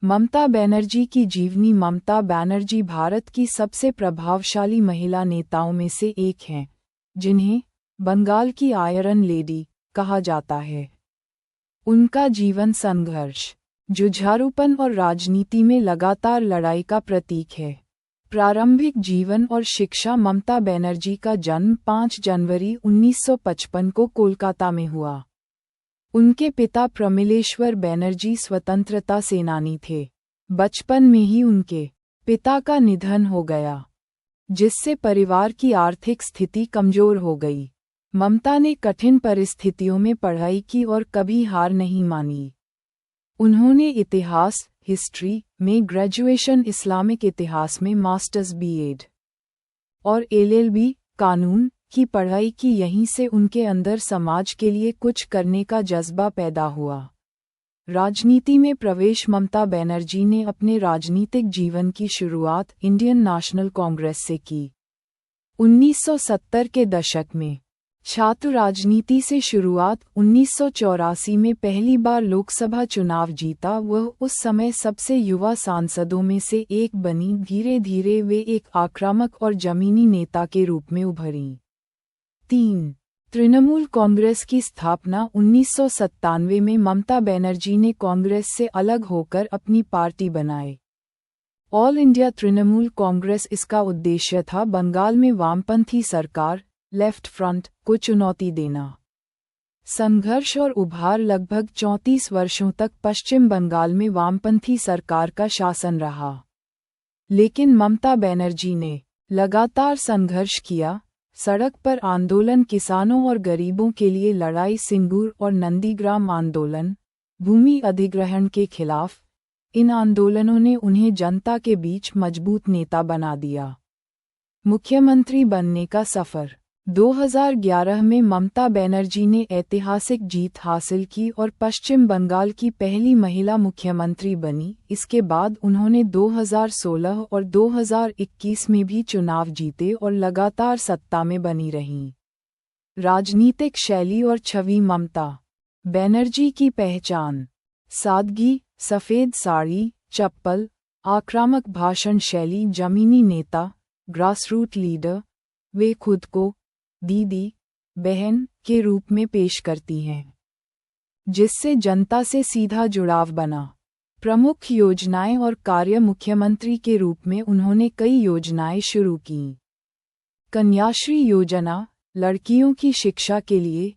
ममता बनर्जी की जीवनी। ममता बनर्जी भारत की सबसे प्रभावशाली महिला नेताओं में से एक हैं, जिन्हें बंगाल की आयरन लेडी कहा जाता है। उनका जीवन संघर्ष, जुझारूपन और राजनीति में लगातार लड़ाई का प्रतीक है। प्रारंभिक जीवन और शिक्षा। ममता बनर्जी का जन्म 5 जनवरी 1955 को कोलकाता में हुआ। उनके पिता प्रमिलेश्वर बनर्जी स्वतंत्रता सेनानी थे। बचपन में ही उनके पिता का निधन हो गया, जिससे परिवार की आर्थिक स्थिति कमजोर हो गई। ममता ने कठिन परिस्थितियों में पढ़ाई की और कभी हार नहीं मानी। उन्होंने इतिहास हिस्ट्री में ग्रेजुएशन, इस्लामिक इतिहास में मास्टर्स बीएड और एलएलबी कानून की पढ़ाई की। यहीं से उनके अंदर समाज के लिए कुछ करने का जज्बा पैदा हुआ। राजनीति में प्रवेश। ममता बनर्जी ने अपने राजनीतिक जीवन की शुरुआत इंडियन नेशनल कांग्रेस से की। 1970 के दशक में छात्र राजनीति से शुरुआत। 1984 में पहली बार लोकसभा चुनाव जीता। वह उस समय सबसे युवा सांसदों में से एक बनी। धीरे धीरे वे एक आक्रामक और जमीनी नेता के रूप में उभरीं। 3. तृणमूल कांग्रेस की स्थापना। 1997 में ममता बनर्जी ने कांग्रेस से अलग होकर अपनी पार्टी बनाई, ऑल इंडिया तृणमूल कांग्रेस। इसका उद्देश्य था बंगाल में वामपंथी सरकार लेफ्ट फ्रंट को चुनौती देना। संघर्ष और उभार। लगभग 34 वर्षों तक पश्चिम बंगाल में वामपंथी सरकार का शासन रहा, लेकिन ममता बनर्जी ने लगातार संघर्ष किया। सड़क पर आंदोलन, किसानों और गरीबों के लिए लड़ाई, सिंगूर और नंदीग्राम आंदोलन, भूमि अधिग्रहण के खिलाफ। इन आंदोलनों ने उन्हें जनता के बीच मजबूत नेता बना दिया। मुख्यमंत्री बनने का सफर। 2011 में ममता बनर्जी ने ऐतिहासिक जीत हासिल की और पश्चिम बंगाल की पहली महिला मुख्यमंत्री बनी। इसके बाद उन्होंने 2016 और 2021 में भी चुनाव जीते और लगातार सत्ता में बनी रहीं। राजनीतिक शैली और छवि। ममता बनर्जी की पहचान सादगी, सफ़ेद साड़ी, चप्पल, आक्रामक भाषण शैली, जमीनी नेता, ग्रासरूट लीडर। वे खुद को दीदी, बहन के रूप में पेश करती हैं, जिससे जनता से सीधा जुड़ाव बना। प्रमुख योजनाएं और कार्य। मुख्यमंत्री के रूप में उन्होंने कई योजनाएं शुरू कीं। कन्याश्री योजना, लड़कियों की शिक्षा के लिए।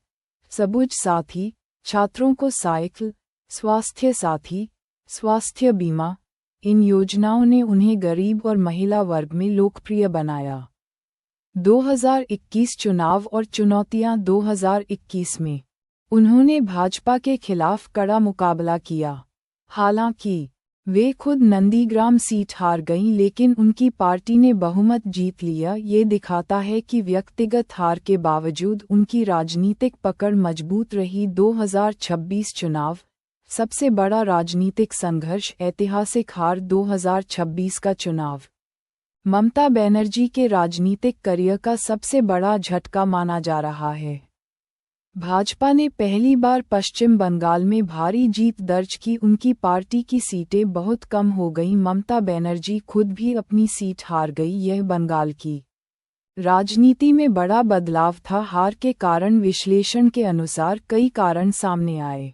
सबुज साथी, छात्रों को साइकिल। स्वास्थ्य साथी, स्वास्थ्य बीमा। इन योजनाओं ने उन्हें गरीब और महिला वर्ग में लोकप्रिय बनाया। 2021 चुनाव और चुनौतियां। 2021 में उन्होंने भाजपा के खिलाफ कड़ा मुकाबला किया। हालांकि वे खुद नंदीग्राम सीट हार गईं, लेकिन उनकी पार्टी ने बहुमत जीत लिया। ये दिखाता है कि व्यक्तिगत हार के बावजूद उनकी राजनीतिक पकड़ मजबूत रही। 2026 चुनाव। सबसे बड़ा राजनीतिक संघर्ष। ऐतिहासिक हार। 2026 का चुनाव ममता बनर्जी के राजनीतिक करियर का सबसे बड़ा झटका माना जा रहा है। भाजपा ने पहली बार पश्चिम बंगाल में भारी जीत दर्ज की। उनकी पार्टी की सीटें बहुत कम हो गईं। ममता बनर्जी खुद भी अपनी सीट हार गई। यह बंगाल की राजनीति में बड़ा बदलाव था। हार के कारण विश्लेषण के अनुसार कई कारण सामने आए।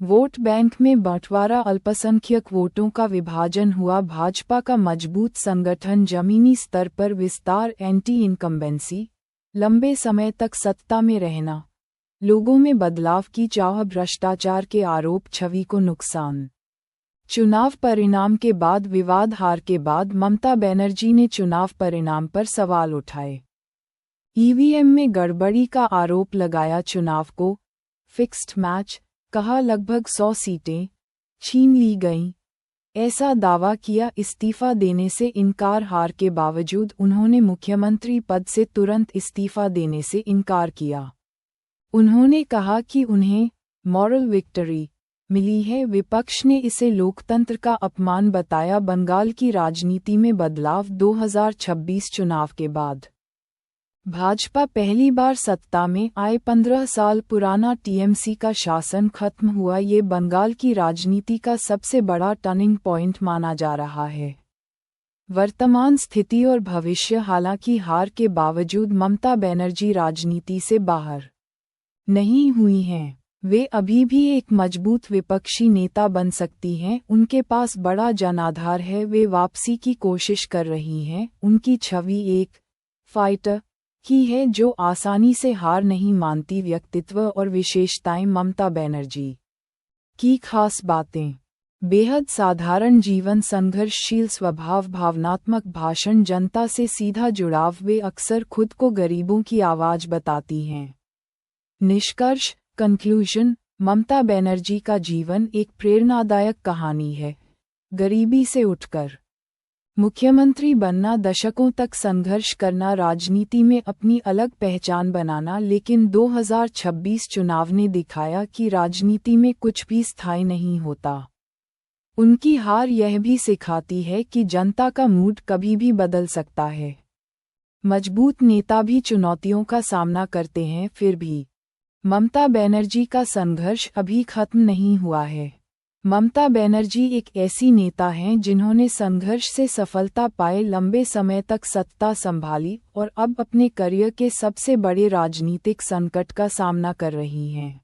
वोट बैंक में बंटवारा, अल्पसंख्यक वोटों का विभाजन हुआ, भाजपा का मजबूत संगठन, जमीनी स्तर पर विस्तार, एंटी इनकम्बेंसी, लंबे समय तक सत्ता में रहना, लोगों में बदलाव की चाह, भ्रष्टाचार के आरोप, छवि को नुकसान। चुनाव परिणाम के बाद विवाद। हार के बाद ममता बनर्जी ने चुनाव परिणाम पर सवाल उठाए। ईवीएम में गड़बड़ी का आरोप लगाया। चुनाव को फिक्स्ड मैच कहा। लगभग 100 सीटें छीन ली गईं, ऐसा दावा किया। इस्तीफा देने से इनकार। हार के बावजूद उन्होंने मुख्यमंत्री पद से तुरंत इस्तीफा देने से इनकार किया। उन्होंने कहा कि उन्हें मॉरल विक्ट्री मिली है। विपक्ष ने इसे लोकतंत्र का अपमान बताया। बंगाल की राजनीति में बदलाव। 2026 चुनाव के बाद भाजपा पहली बार सत्ता में आए 15 साल पुराना टीएमसी का शासन खत्म हुआ, ये बंगाल की राजनीति का सबसे बड़ा टर्निंग पॉइंट माना जा रहा है। वर्तमान स्थिति और भविष्य। हालांकि हार के बावजूद ममता बनर्जी राजनीति से बाहर नहीं हुई हैं। वे अभी भी एक मजबूत विपक्षी नेता बन सकती हैं। उनके पास बड़ा जनाधार है, वे वापसी की कोशिश कर रही हैं। उनकी छवि एक फाइटर की है जो आसानी से हार नहीं मानती। व्यक्तित्व और विशेषताएं। ममता बनर्जी की खास बातें: बेहद साधारण जीवन, संघर्षशील स्वभाव, भावनात्मक भाषण, जनता से सीधा जुड़ाव। वे अक्सर खुद को गरीबों की आवाज बताती हैं। निष्कर्ष कंक्लूजन: ममता बनर्जी का जीवन एक प्रेरणादायक कहानी है। गरीबी से उठकर मुख्यमंत्री बनना, दशकों तक संघर्ष करना, राजनीति में अपनी अलग पहचान बनाना। लेकिन 2026 चुनाव ने दिखाया कि राजनीति में कुछ भी स्थायी नहीं होता। उनकी हार यह भी सिखाती है कि जनता का मूड कभी भी बदल सकता है। मजबूत नेता भी चुनौतियों का सामना करते हैं, फिर भी ममता बनर्जी का संघर्ष अभी खत्म नहीं हुआ है। ममता बनर्जी एक ऐसी नेता हैं जिन्होंने संघर्ष से सफलता पाए, लंबे समय तक सत्ता संभाली और अब अपने करियर के सबसे बड़े राजनीतिक संकट का सामना कर रही हैं।